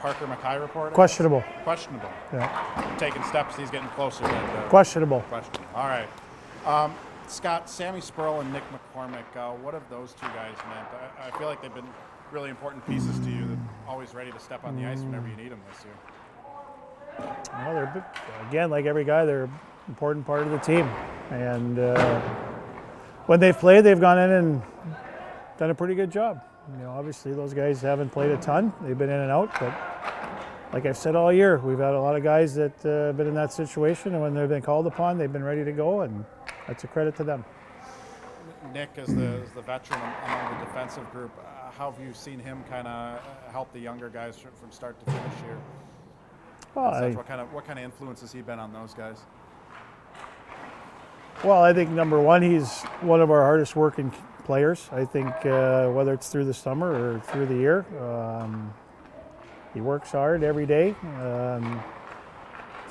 Parker Mackay report? Questionable. Questionable. Yeah. Taking steps, he's getting closer. Questionable. Questionable. All right. Scott, Sammy Spurl and Nick McCormick, what have those two guys meant? I feel like they've been really important pieces to you, that always ready to step on the ice whenever you need them this year. Well, they're, again, like every guy, they're an important part of the team. And when they've played, they've gone in and done a pretty good job. Obviously those guys haven't played a ton. They've been in and out, but like I've said all year, we've had a lot of guys that have been in that situation, and when they've been called upon, they've been ready to go, and that's a credit to them. Nick, as the veteran among the defensive group, how have you seen him kind of help the younger guys from start to finish here? Well, what kind of influence has he been on those guys? Well, I think number one, he's one of our hardest working players. I think whether it's through the summer or through the year, he works hard every day.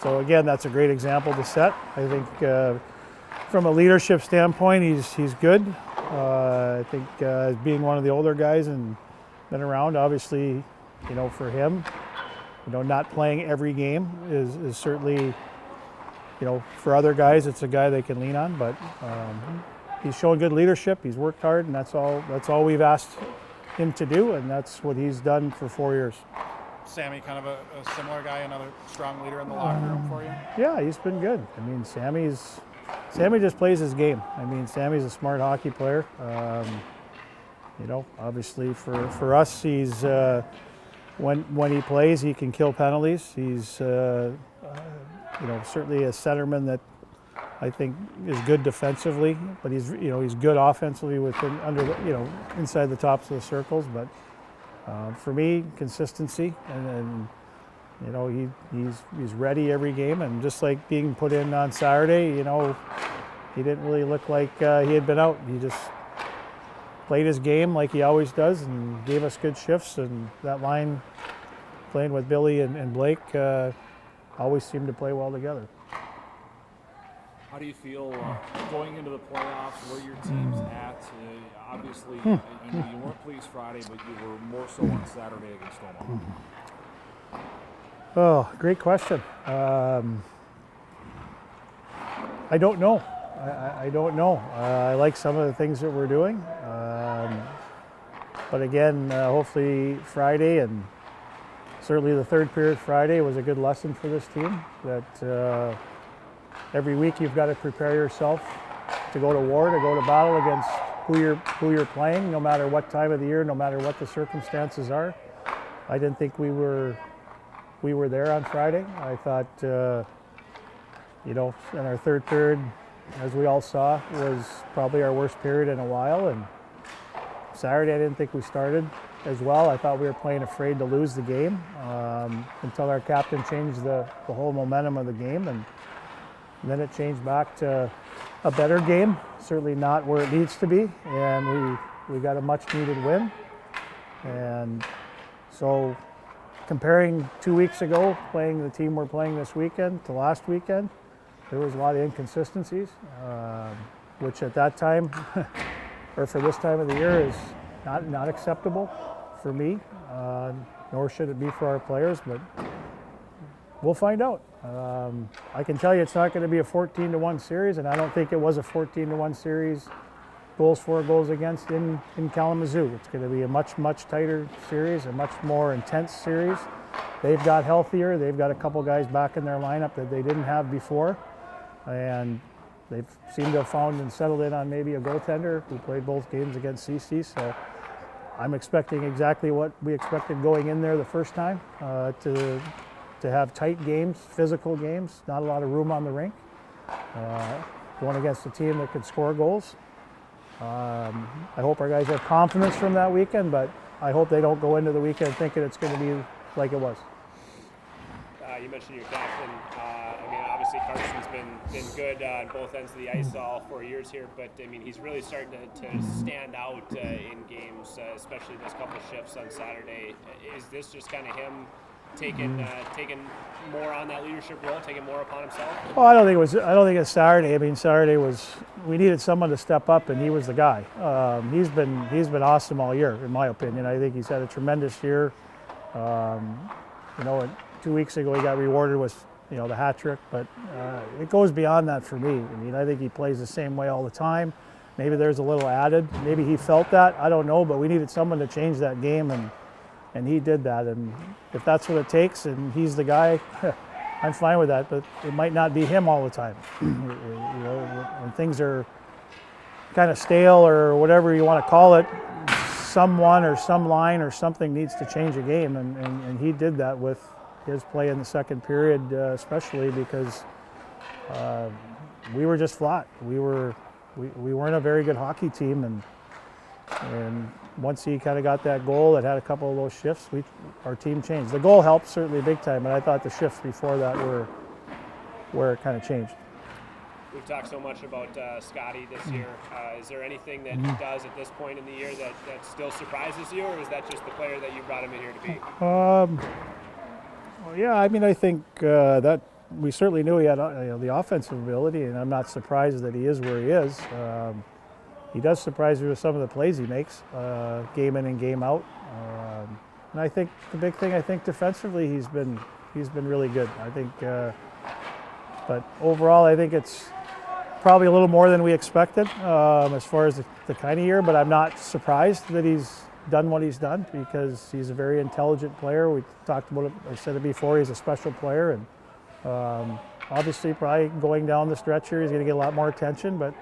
So again, that's a great example to set. I think from a leadership standpoint, he's good. I think as being one of the older guys and been around, obviously, for him, not playing every game is certainly, for other guys, it's a guy they can lean on. But he's shown good leadership. He's worked hard, and that's all we've asked him to do, and that's what he's done for 4 years. Sammy, kind of a similar guy, another strong leader in the locker room for you? Yeah, he's been good. I mean, Sammy just plays his game. I mean, Sammy's a smart hockey player. Obviously for us, he's when he plays, he can kill penalties. He's certainly a centerman that I think is good defensively, but he's good offensively inside the tops of the circles. But for me, consistency, and he's ready every game, and just like being put in on Saturday, he didn't really look like he had been out. He just played his game like he always does and gave us good shifts, and that line playing with Billy and Blake always seemed to play well together. How do you feel going into the playoffs, where your team's at? Obviously, you weren't pleased Friday, but you were more so on Saturday against Omaha. Oh, great question. I don't know. I don't know. I like some of the things that we're doing. But again, hopefully Friday, and certainly the third period Friday, was a good lesson for this team, that every week you've got to prepare yourself to go to war, to go to battle against who you're playing, no matter what time of the year, no matter what the circumstances are. I didn't think we were there on Friday. I thought, in our third period, as we all saw, was probably our worst period in a while. And Saturday, I didn't think we started as well. I thought we were playing afraid to lose the game until our captain changed the whole momentum of the game. And then it changed back to a better game, certainly not where it needs to be. And we got a much needed win. And so comparing 2 weeks ago, playing the team we're playing this weekend to last weekend, there was a lot of inconsistencies, which at that time, or for this time of the year, is not acceptable for me, nor should it be for our players, but we'll find out. I can tell you it's not going to be a 14-1 series, and I don't think it was a 14-1 series, goals for, goals against in Kalamazoo. It's going to be a much tighter series, a much more intense series. They've got healthier. They've got a couple guys back in their lineup that they didn't have before, and they've seemed to have found and settled in on maybe a goaltender who played both games against CC. So I'm expecting exactly what we expected going in there the first time, to have tight games, physical games, not a lot of room on the rink, going against a team that could score goals. I hope our guys have confidence from that weekend, but I hope they don't go into the weekend thinking it's going to be like it was. You mentioned your captain. Obviously Carson's been good on both ends of the ice all 4 years here, but he's really starting to stand out in games, especially this couple shifts on Saturday. Is this just kind of him taking more on that leadership role, taking more upon himself? Well, I don't think it's Saturday. Saturday we needed someone to step up, and he was the guy. He's been awesome all year, in my opinion. I think he's had a tremendous year. you know, 2 weeks ago he got rewarded with, you know, the hat trick, but it goes beyond that for me. I mean, I think he plays the same way all the time. Maybe there's a little added. Maybe he felt that. I don't know, but we needed someone to change that game, and he did that. And if that's what it takes, and he's the guy, I'm fine with that. But it might not be him all the time. You know, when things are kind of stale or whatever you want to call it, someone or some line or something needs to change a game, and he did that with his play in the second period, especially because we were just flat. We weren't a very good hockey team, and once he kind of got that goal that had a couple of those shifts, our team changed. The goal helped certainly big time, but I thought the shifts before that were where it kind of changed. We've talked so much about Scotty this year. Is there anything that he does at this point in the year that still surprises you, or is that just the player that you brought him in here to be? Well, yeah, I mean, I think that we certainly knew he had the offensive ability, and I'm not surprised that he is where he is. He does surprise me with some of the plays he makes, game in and game out. And I think the big thing, defensively, he's been really good. I think, but overall, I think it's probably a little more than we expected as far as the kind of year. But I'm not surprised that he's done what he's done, because he's a very intelligent player. We talked about it. I said it before. He's a special player, and obviously, probably going down the stretch here, he's going to get a lot more attention, but.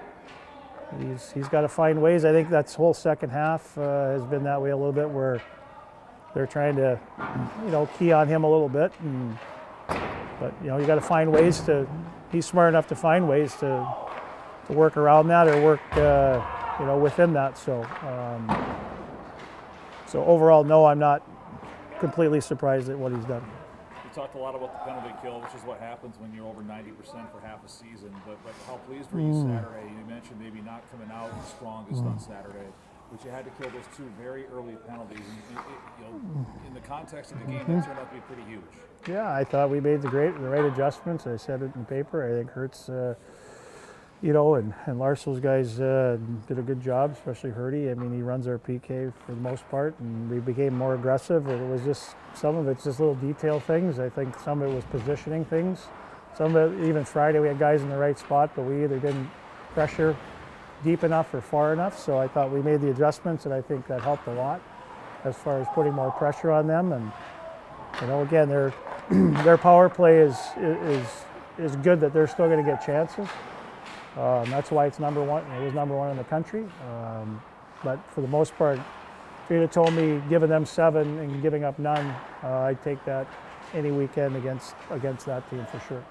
He's got to find ways. I think that's whole second half has been that way a little bit, where they're trying to, you know, key on him a little bit. But you know, you got to find ways to. He's smart enough to find ways to work around that or work, you know, within that. So overall, no, I'm not completely surprised at what he's done. You talked a lot about the penalty kill, which is what happens when you're over 90% for half a season. But how pleased were you Saturday? You mentioned maybe not coming out the strongest on Saturday, but you had to kill those two very early penalties. And you know, in the context of the game, that turned out to be pretty huge. Yeah, I thought we made the right adjustments. I said it in the paper. I think Hertz, you know, and Larso's guys did a good job, especially Hurdy. I mean, he runs our PK for the most part, and we became more aggressive. It was just, some of it's just little detail things. I think some of it was positioning things. Some of it, even Friday, we had guys in the right spot, but we either didn't pressure deep enough or far enough. So I thought we made the adjustments, and I think that helped a lot as far as putting more pressure on them. And you know, again, their power play is good, that they're still going to get chances. That's why it's number one. It was number one in the country. But for the most part, if you'd have told me giving them 7 and giving up none, I'd take that any weekend against that team for sure.